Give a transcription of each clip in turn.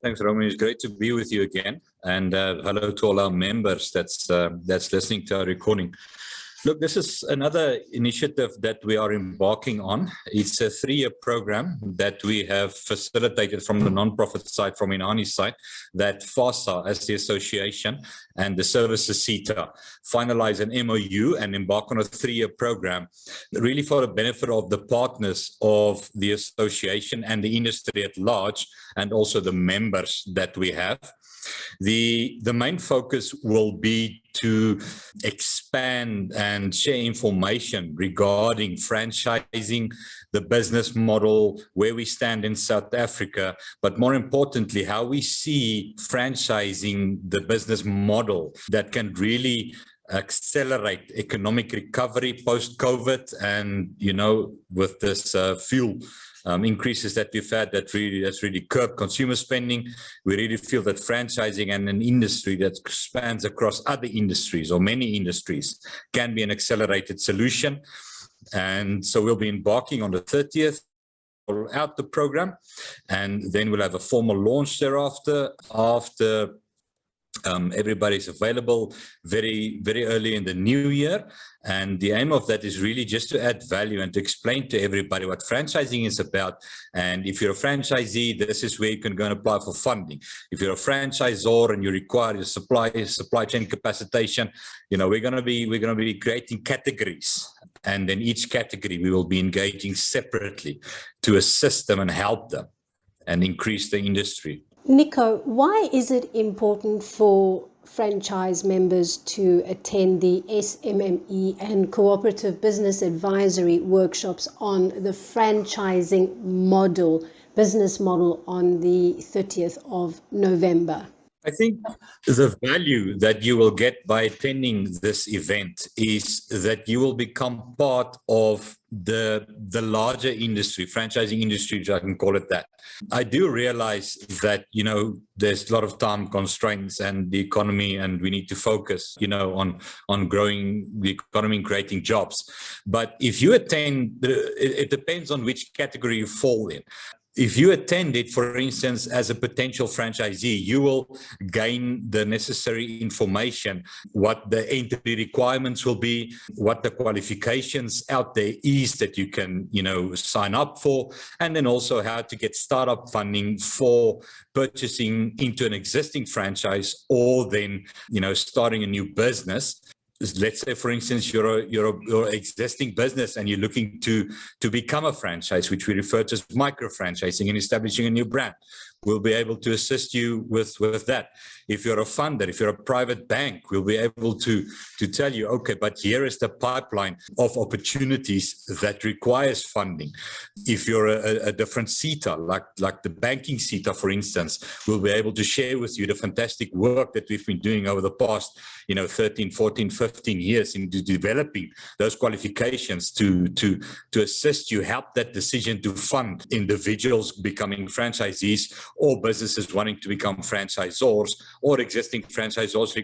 Thanks, Roman. It's great to be with you again. And hello to all our members that's listening to our recording. Look, this is another initiative that we are embarking on. It's a 3-year program that we have facilitated from the non-profit side, from Inani's side, that FASA, as the association, and the services CETA finalize an MOU and embark on a 3-year program, really for the benefit of the partners of the association and the industry at large, and also the members that we have. The main focus will be to expand and share information regarding franchising, the business model, where we stand in South Africa, but more importantly, how we see franchising the business model that can really accelerate economic recovery post-COVID, and with this fuel increases that we've had, that's really curbed consumer spending. We really feel that franchising and an industry that spans across other industries or many industries can be an accelerated solution. And so we'll be embarking on the 30th out the program, and then we'll have a formal launch thereafter, after everybody's available very, very early in the new year. And the aim of that is really just to add value and to explain to everybody what franchising is about. And if you're a franchisee, this is where you can go and apply for funding. If you're a franchisor and you require your supply chain capacitation, we're going to be creating categories. And then each category we will be engaging separately to assist them and help them and increase the industry. Nico, why is it important for franchise members to attend the SMME and Cooperative Business Advisory workshops on the franchising business model on the 30th of November? I think the value that you will get by attending this event is that you will become part of the larger industry, franchising industry, if I can call it that. I do realize that, there's a lot of time constraints and the economy, and we need to focus, on growing the economy and creating jobs. But if you attend, it depends on which category you fall in. If you attend it, for instance, as a potential franchisee, you will gain the necessary information, what the entry requirements will be, what the qualifications out there is that you can, sign up for, and then also how to get startup funding for purchasing into an existing franchise, or then, starting a new business. Let's say, for instance, you're existing business and you're looking to become a franchise, which we refer to as micro franchising, and establishing a new brand. We'll be able to assist you with that. If you're a funder, if you're a private bank, we'll be able to tell you, okay, but here is the pipeline of opportunities that requires funding. If you're a different CETA, like the banking CETA, for instance, we'll be able to share with you the fantastic work that we've been doing over the past 13, 14, 15 years into developing those qualifications to assist you, help that decision to fund individuals becoming franchisees, or businesses wanting to become franchisors, or existing franchisors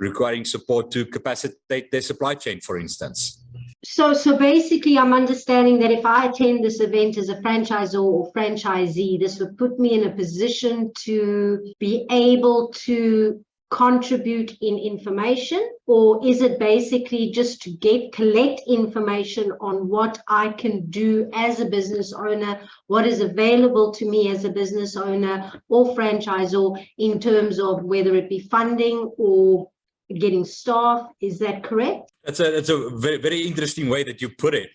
requiring support to capacitate their supply chain, for instance. So basically, I'm understanding that if I attend this event as a franchisor or franchisee, this would put me in a position to be able to contribute in information, or is it basically just to collect information on what I can do as a business owner, what is available to me as a business owner or franchisor in terms of whether it be funding or getting staff? Is that correct? That's a very, very interesting way that you put it.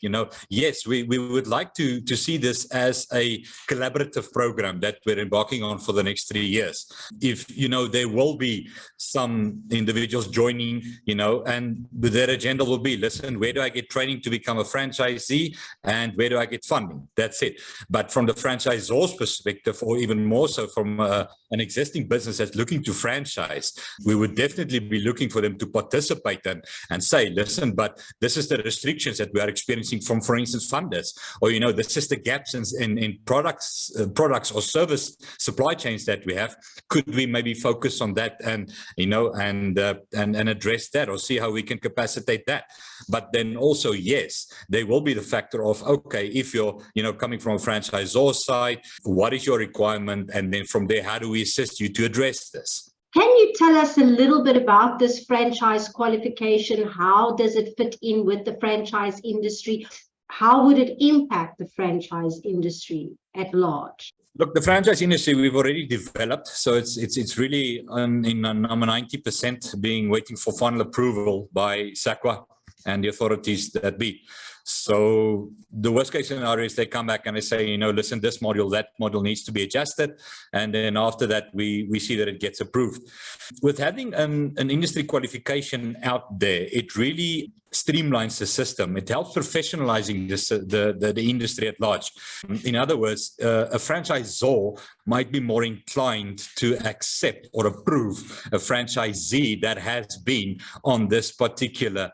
Yes, we would like to see this as a collaborative program that we're embarking on for the next 3 years. If, there will be some individuals joining, and their agenda will be, listen, where do I get training to become a franchisee, and where do I get funding? That's it. But from the franchisor's perspective, or even more so from an existing business that's looking to franchise, we would definitely be looking for them to participate and say, listen, but this is the restrictions that we are experiencing from, for instance, funders, or, this is the gaps in products or service supply chains that we have. Could we maybe focus on that and, and address that, or see how we can capacitate that? But then also, yes, there will be the factor of, okay, if you're, coming from a franchisor side, what is your requirement? And then from there, how do we assist you to address this? Can you tell us a little bit about this franchise qualification? How does it fit in with the franchise industry? How would it impact the franchise industry at large? Look, the franchise industry we've already developed, so it's really in number 90% being waiting for final approval by SAQA and the authorities that be. So the worst case scenario is they come back and they say, listen, this module, that module needs to be adjusted. And then after that, we see that it gets approved. With having an industry qualification out there, it really streamlines the system. It helps professionalizing the industry at large. In other words, a franchisor might be more inclined to accept or approve a franchisee that has been on this particular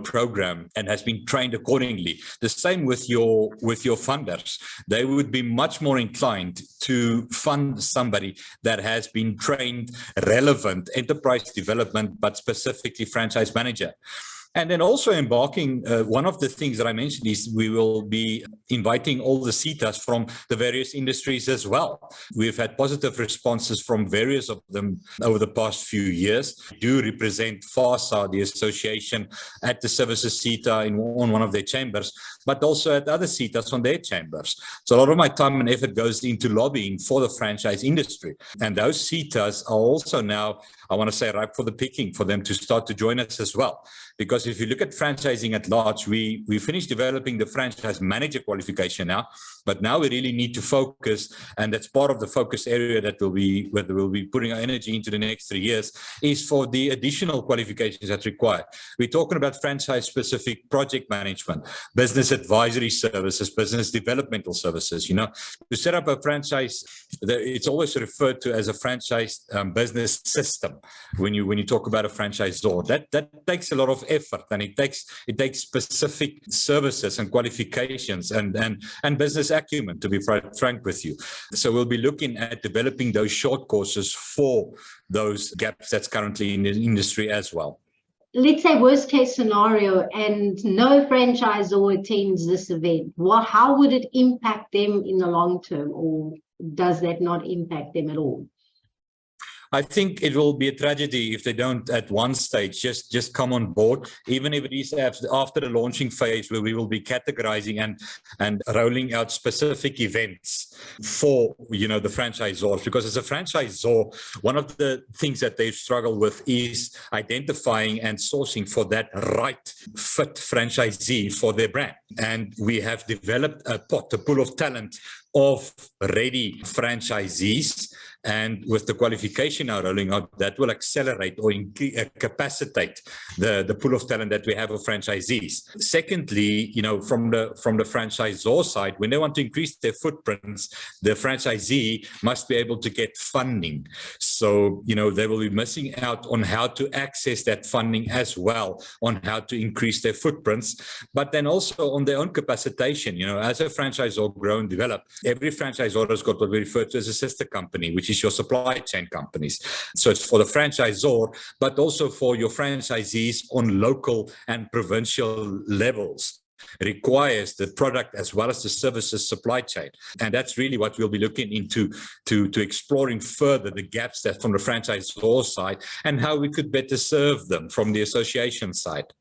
program and has been trained accordingly. The same with your funders. They would be much more inclined to fund somebody that has been trained, relevant enterprise development, but specifically franchise manager. And then also embarking, one of the things that I mentioned is we will be inviting all the CETAs from the various industries as well. We've had positive responses from various of them over the past few years. We do represent FASA, the association, at the services CETA on one of their chambers, but also at other CETAs on their chambers. So a lot of my time and effort goes into lobbying for the franchise industry. And those CETAs are also now, I want to say, ripe for the picking for them to start to join us as well. Because if you look at franchising at large, we finished developing the franchise manager qualification now, but now we really need to focus, and that's part of the focus area that we'll be putting our energy into the next 3 years, is for the additional qualifications that's required. We're talking about franchise-specific project management, business advisory services, business developmental services. To set up a franchise, it's always referred to as a franchise business system. When you talk about a franchisor, that takes a lot of effort, and it takes specific services and qualifications and business acumen, to be frank with you. So we'll be looking at developing those short courses for those gaps that's currently in the industry as well. Let's say worst case scenario and no franchisor attends this event. How would it impact them in the long term, or does that not impact them at all? I think it will be a tragedy if they don't at one stage just come on board, even if it is after the launching phase, where we will be categorizing and rolling out specific events for the franchisors. Because as a franchisor, one of the things that they struggle with is identifying and sourcing for that right fit franchisee for their brand. And we have developed a pool of talent of ready franchisees. And with the qualification now rolling out, that will accelerate or capacitate the pool of talent that we have of franchisees. Secondly, from the franchisor side, when they want to increase their footprints, the franchisee must be able to get funding. So, they will be missing out on how to access that funding as well, on how to increase their footprints, but then also on their own capacitation. As a franchisor grow and develop, every franchisor has got what we refer to as a sister company, which is your supply chain companies. So it's for the franchisor, but also for your franchisees on local and provincial levels. Requires the product as well as the services supply chain. And that's really what we'll be looking into to exploring further the gaps that from the franchisor side and how we could better serve them from the association side.